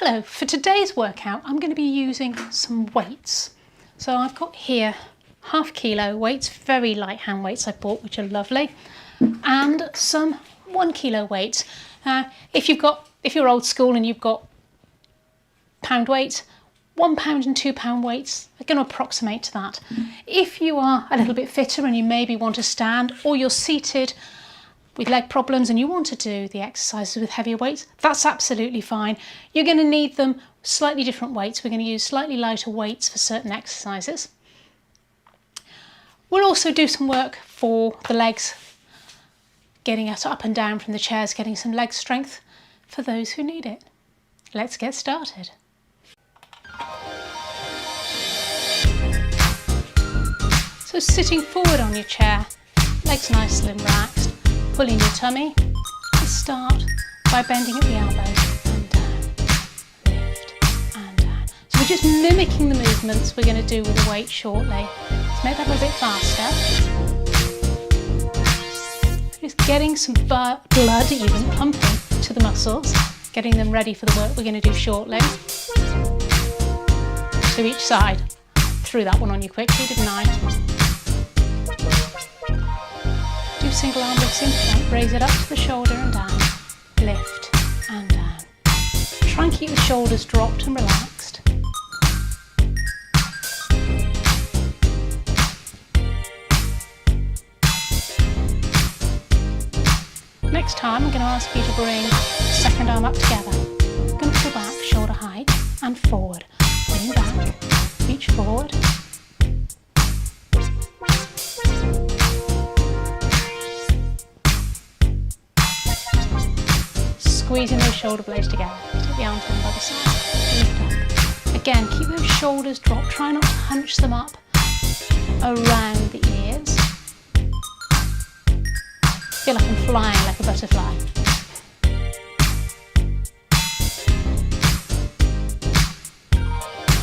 Hello, for today's workout I'm going to be using some weights. So I've got here ½ kilo weights, very light hand weights I bought, which are lovely, and some 1 kilo weights. If you're old school and you've got pound weights, £1 and £2 weights are going to approximate to that. If you are a little bit fitter and you maybe want to stand, or you're seated with leg problems and you want to do the exercises with heavier weights, that's absolutely fine. You're going to need them slightly different weights. We're going to use slightly lighter weights for certain exercises. We'll also do some work for the legs, getting us up and down from the chairs, getting some leg strength for those who need it. Let's get started. So sitting forward on your chair, legs nice and relaxed, pulling your tummy. Let's start by bending at the elbows and down, lift and down. So we're just mimicking the movements we're going to do with the weight shortly. Let's make that a little bit faster. Just getting some blood even pumping to the muscles, getting them ready for the work we're going to do shortly. To each side. Threw that one on you quickly, didn't I? Do single arm lifts in front, raise it up to the shoulder and down, lift and down. Try and keep the shoulders dropped and relaxed. Next time I'm going to ask you to bring the second arm up together. I'm going to pull back, shoulder height and forward. Lean back, reach forward. Squeezing those shoulder blades together. Take the arms on by the side. Lift up. Again, keep those shoulders dropped. Try not to hunch them up around the ears. Feel like I'm flying like a butterfly.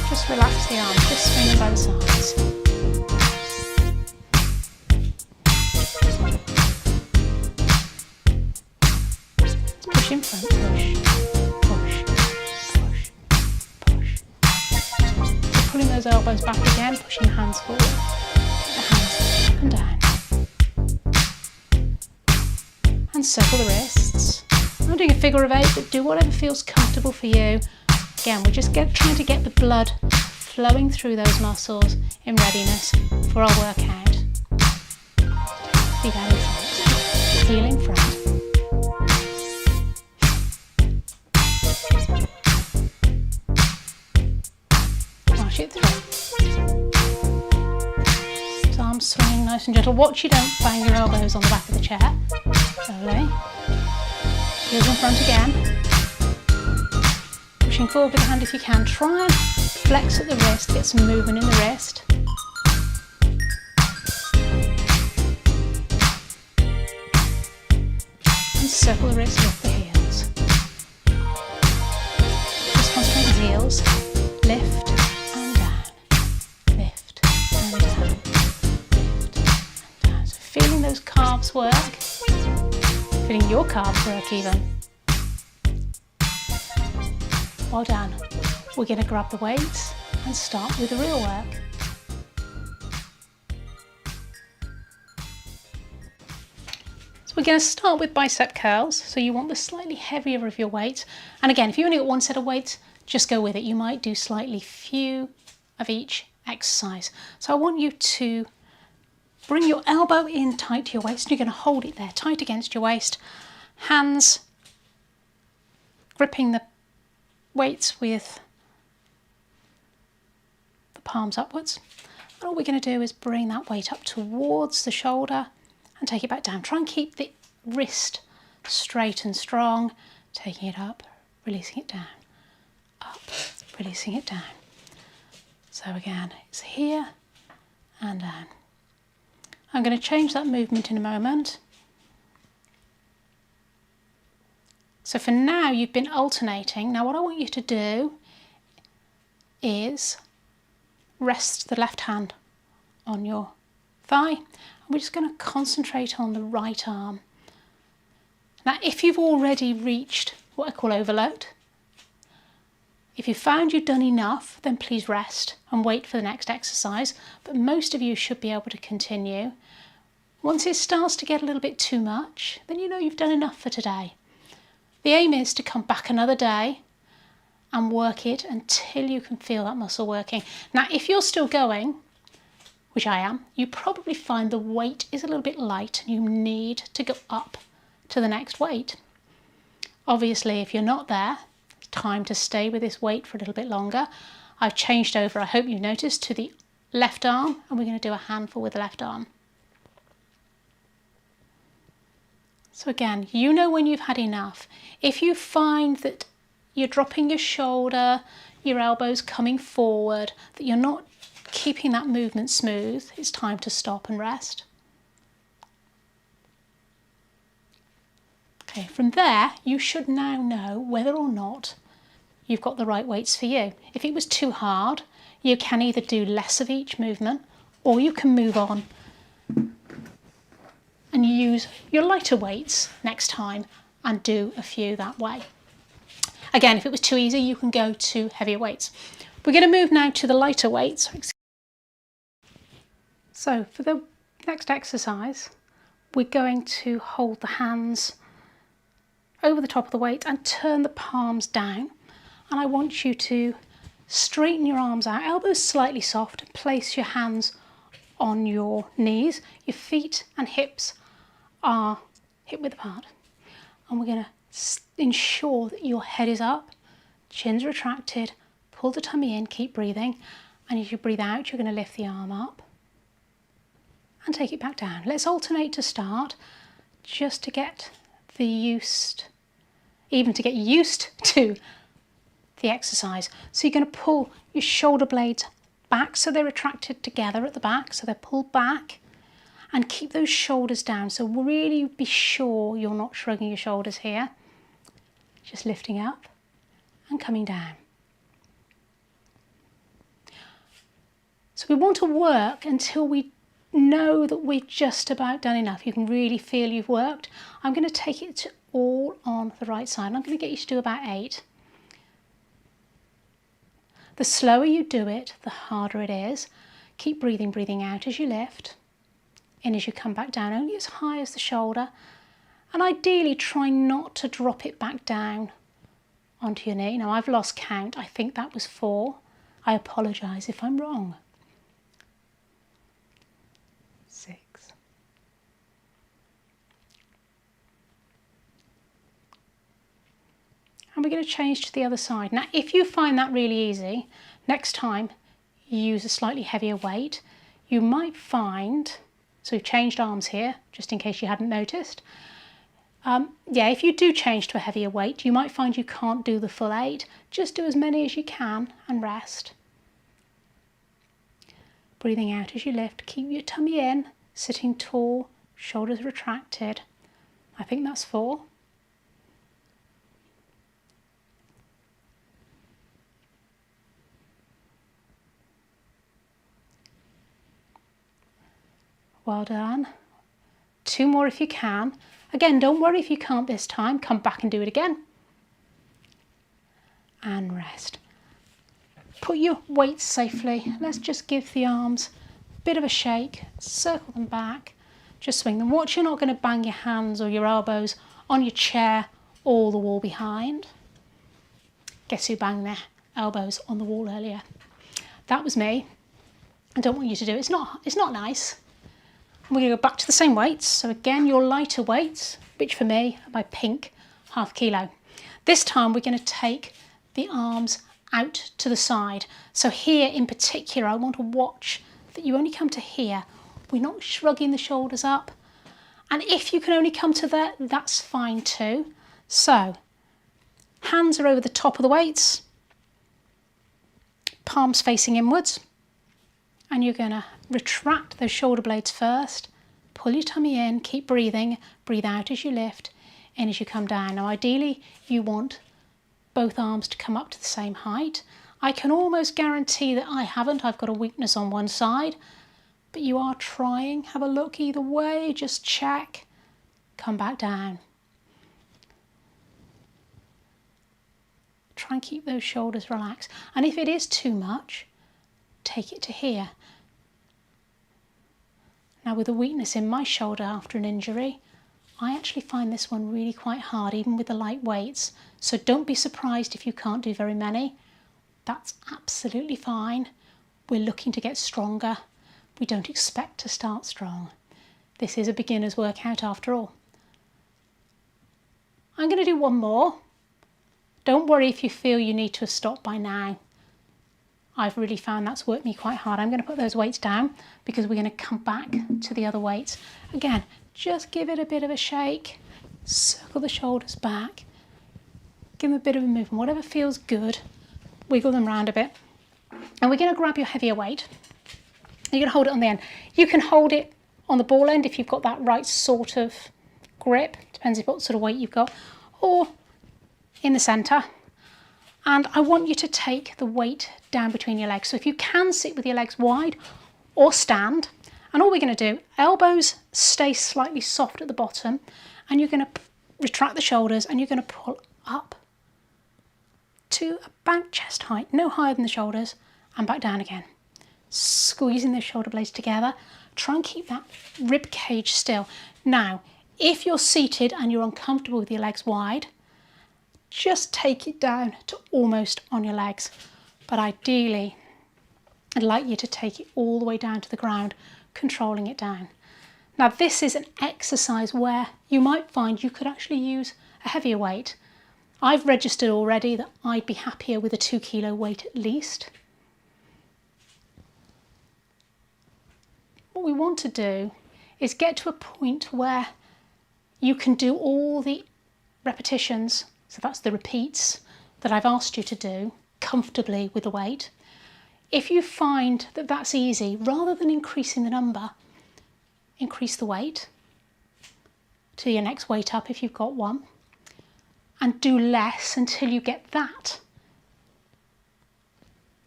Just relax the arms, just swing them by the sides. Push in front, push, push, push, push. So pulling those elbows back again, pushing the hands forward, the hands up and down. And circle the wrists. I'm not doing a figure of 8, but do whatever feels comfortable for you. Again, we're just trying to get the blood flowing through those muscles in readiness for our workout. Feet out in front, heel in front. March it through. So arms swinging nice and gentle. Watch you don't bang your elbows on the back of the chair. Slowly. Heels in front again. Pushing forward with the hand if you can. Try and flex at the wrist, get some movement in the wrist. And circle the wrist, lift the heels. Just concentrate on the heels. Lift and down. Lift and down. Lift and down. So feeling those calves work. Feeling your calves work even. Well done. We're going to grab the weights and start with the real work. So we're going to start with bicep curls. So you want the slightly heavier of your weights. And again, if you only got one set of weights, just go with it. You might do slightly few of each exercise. So I want you to bring your elbow in tight to your waist. You're going to hold it there, tight against your waist. Hands gripping the weights with the palms upwards. And all we're going to do is bring that weight up towards the shoulder and take it back down. Try and keep the wrist straight and strong. Taking it up, releasing it down. Up, releasing it down. So again, it's here and down. I'm going to change that movement in a moment. So for now you've been alternating. Now what I want you to do is rest the left hand on your thigh. And we're just going to concentrate on the right arm. Now if you've already reached what I call overload, If you found you've done enough, then please rest and wait for the next exercise, but most of you should be able to continue. Once it starts to get a little bit too much, then you know you've done enough for today. The aim is to come back another day and work it until you can feel that muscle working. Now, if you're still going, which I am, you probably find the weight is a little bit light and you need to go up to the next weight. Obviously, if you're not there, it's time to stay with this weight for a little bit longer. I've changed over, I hope you've noticed, to the left arm, and we're going to do a handful with the left arm. So again, you know when you've had enough. If you find that you're dropping your shoulder, your elbows coming forward, that you're not keeping that movement smooth, it's time to stop and rest. Okay, from there, you should now know whether or not you've got the right weights for you. If it was too hard, you can either do less of each movement, or you can move on and use your lighter weights next time and do a few that way. Again, if it was too easy, you can go to heavier weights. We're going to move now to the lighter weights. So for the next exercise, we're going to hold the hands over the top of the weight and turn the palms down. And I want you to straighten your arms out, elbows slightly soft, and place your hands on your knees. Your feet and hips are hip width apart. And we're going to ensure that your head is up, chin's retracted, pull the tummy in, keep breathing. And as you breathe out, you're going to lift the arm up and take it back down. Let's alternate to start, just to get used to the exercise. So you're going to pull your shoulder blades back so they're retracted together at the back, so they're pulled back, and keep those shoulders down. So really be sure you're not shrugging your shoulders here, just lifting up and coming down. So we want to work until we know that we've just about done enough. You can really feel you've worked. I'm going to take it to all on the right side. I'm going to get you to do about 8. The slower you do it, the harder it is. Keep breathing, breathing out as you lift. In as you come back down, only as high as the shoulder. And ideally try not to drop it back down onto your knee. Now I've lost count. I think that was 4. I apologise if I'm wrong. 6. And we're going to change to the other side. Now, if you find that really easy, next time you use a slightly heavier weight, you might find, so we've changed arms here, just in case you hadn't noticed. Yeah, if you do change to a heavier weight, you might find you can't do the full 8. Just do as many as you can and rest. Breathing out as you lift, keep your tummy in, sitting tall, shoulders retracted. I think that's 4. Well done. 2 more if you can. Again, don't worry if you can't this time. Come back and do it again. And rest. Put your weights safely. Let's just give the arms a bit of a shake. Circle them back. Just swing them. Watch you're not going to bang your hands or your elbows on your chair or the wall behind. Guess who banged their elbows on the wall earlier? That was me. I don't want you to do it. It's not nice. We're going to go back to the same weights. So again, your lighter weights, which for me are my pink ½ kilo. This time we're going to take the arms out to the side. So here in particular, I want to watch that you only come to here. We're not shrugging the shoulders up. And if you can only come to there, that's fine too. So hands are over the top of the weights, palms facing inwards. And you're going to retract those shoulder blades first, pull your tummy in, keep breathing, breathe out as you lift, in as you come down. Now ideally you want both arms to come up to the same height. I can almost guarantee that I haven't, I've got a weakness on one side, but you are trying. Have a look either way, just check, come back down. try and keep those shoulders relaxed. And if it is too much, take it to here. Now with a weakness in my shoulder after an injury, I actually find this one really quite hard, even with the light weights. So don't be surprised if you can't do very many. That's absolutely fine. We're looking to get stronger. We don't expect to start strong. This is a beginner's workout after all. I'm going to do one more. Don't worry if you feel you need to have stopped by now. I've really found that's worked me quite hard. I'm going to put those weights down because we're going to come back to the other weights. Again, just give it a bit of a shake, circle the shoulders back, give them a bit of a movement, whatever feels good, wiggle them round a bit. And we're going to grab your heavier weight. You're going to hold it on the end. You can hold it on the ball end if you've got that right sort of grip, depends what sort of weight you've got, or in the centre. And I want you to take the weight down between your legs. So if you can sit with your legs wide or stand, and all we're going to do, elbows stay slightly soft at the bottom, and you're going to retract the shoulders and you're going to pull up to about chest height, no higher than the shoulders, and back down again. Squeezing those shoulder blades together. Try and keep that rib cage still. Now, if you're seated and you're uncomfortable with your legs wide, just take it down to almost on your legs. But ideally, I'd like you to take it all the way down to the ground, controlling it down. Now this is an exercise where you might find you could actually use a heavier weight. I've registered already that I'd be happier with a 2 kilo weight at least. What we want to do is get to a point where you can do all the repetitions, so that's the repeats that I've asked you to do comfortably with the weight. If you find that that's easy, rather than increasing the number, increase the weight to your next weight up if you've got one, and do less until you get that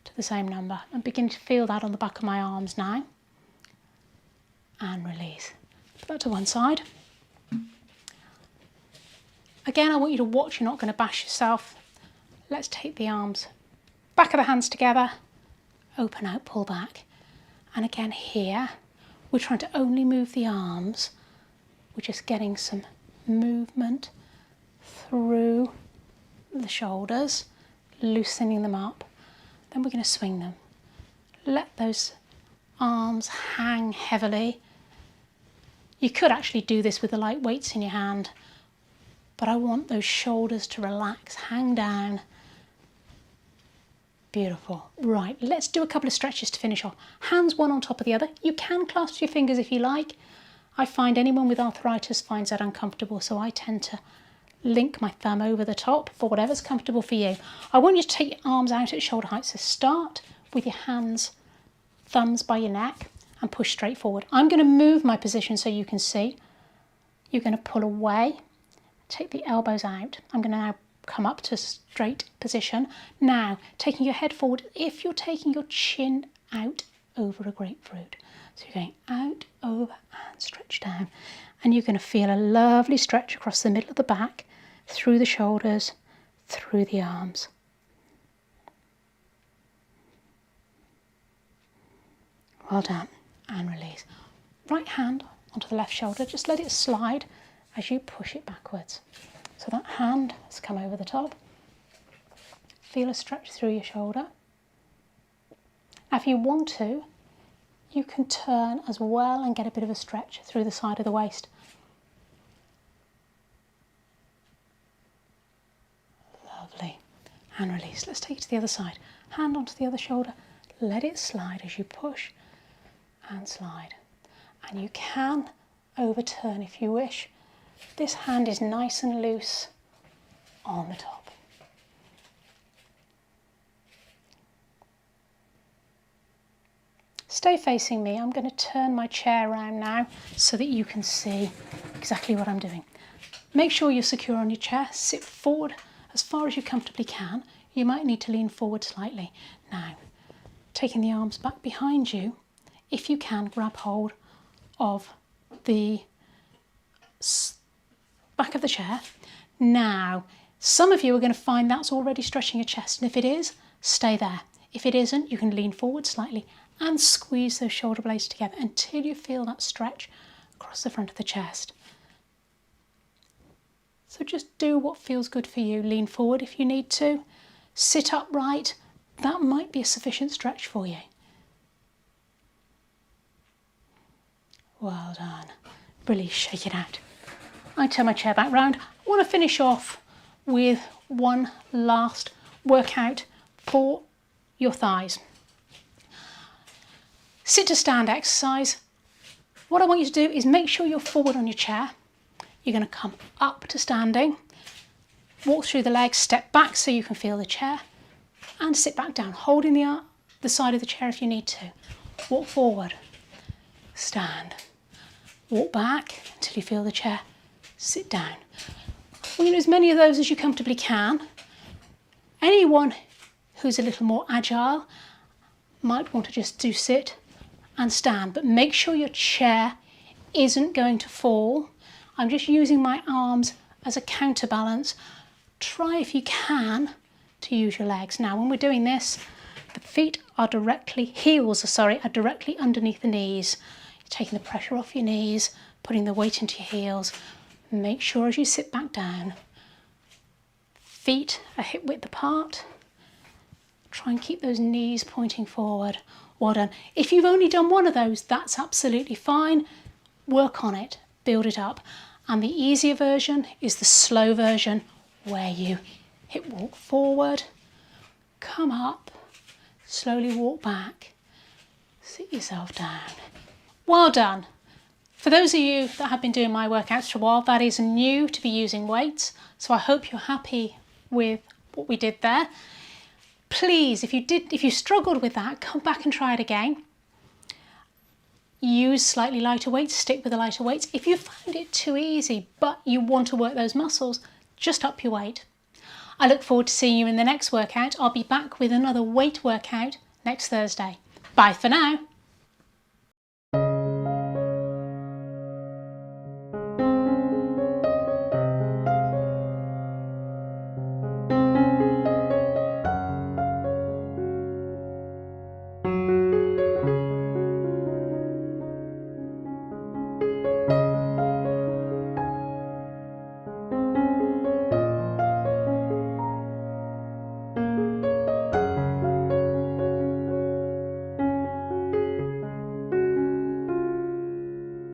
to the same number. And begin to feel that on the back of my arms now. And release. Put that to one side. Again, I want you to watch, you're not going to bash yourself. Let's take the arms, back of the hands together, open out, pull back. And again here, we're trying to only move the arms. We're just getting some movement through the shoulders, loosening them up. Then we're going to swing them. Let those arms hang heavily. You could actually do this with the light weights in your hand, but I want those shoulders to relax, hang down. Beautiful. Right, let's do a couple of stretches to finish off. Hands one on top of the other. You can clasp your fingers if you like. I find anyone with arthritis finds that uncomfortable, so I tend to link my thumb over the top for whatever's comfortable for you. I want you to take your arms out at shoulder height, so start with your hands, thumbs by your neck, and push straight forward. I'm going to move my position so you can see. You're going to pull away, take the elbows out. I'm going to now come up to straight position. Now, taking your head forward, if you're taking your chin out over a grapefruit. So you're going out, over, and stretch down. And you're going to feel a lovely stretch across the middle of the back, through the shoulders, through the arms. Well done. And release. Right hand onto the left shoulder, just let it slide as you push it backwards. So that hand has come over the top. Feel a stretch through your shoulder. Now if you want to, you can turn as well and get a bit of a stretch through the side of the waist. Lovely. And release. Let's take it to the other side. Hand onto the other shoulder. Let it slide as you push and slide. And you can overturn if you wish. This hand is nice and loose on the top. Stay facing me. I'm going to turn my chair around now so that you can see exactly what I'm doing. Make sure you're secure on your chair. Sit forward as far as you comfortably can. You might need to lean forward slightly. Now, taking the arms back behind you, if you can, grab hold of the back of the chair. Now, Some of you are going to find that's already stretching your chest, and if it is, stay there. If it isn't, you can lean forward slightly and squeeze those shoulder blades together until you feel that stretch across the front of the chest. So just do what feels good for you. Lean forward if you need to. Sit upright. That might be a sufficient stretch for you. Well done. Really shake it out. I turn my chair back round. I want to finish off with one last workout for your thighs. Sit to stand exercise. What I want you to do is make sure you're forward on your chair. You're going to come up to standing, walk through the legs, step back so you can feel the chair, and sit back down, holding the side of the chair if you need to. Walk forward, stand, walk back until you feel the chair, sit down. We're going to do as many of those as you comfortably can. Anyone who's a little more agile might want to just do sit and stand, but make sure your chair isn't going to fall. I'm just using my arms as a counterbalance. Try if you can to use your legs. Now when we're doing this, the heels are directly underneath the knees. You're taking the pressure off your knees, putting the weight into your heels. Make sure as you sit back down, feet are hip width apart. Try and keep those knees pointing forward. Well done. If you've only done one of those, that's absolutely fine. Work on it, build it up. And the easier version is the slow version where you hip walk forward, come up, slowly walk back, sit yourself down. Well done. For those of you that have been doing my workouts for a while, that is new to be using weights. So I hope you're happy with what we did there. Please, if you struggled with that, come back and try it again. Use slightly lighter weights, stick with the lighter weights. If you find it too easy, but you want to work those muscles, just up your weight. I look forward to seeing you in the next workout. I'll be back with another weight workout next Thursday. Bye for now.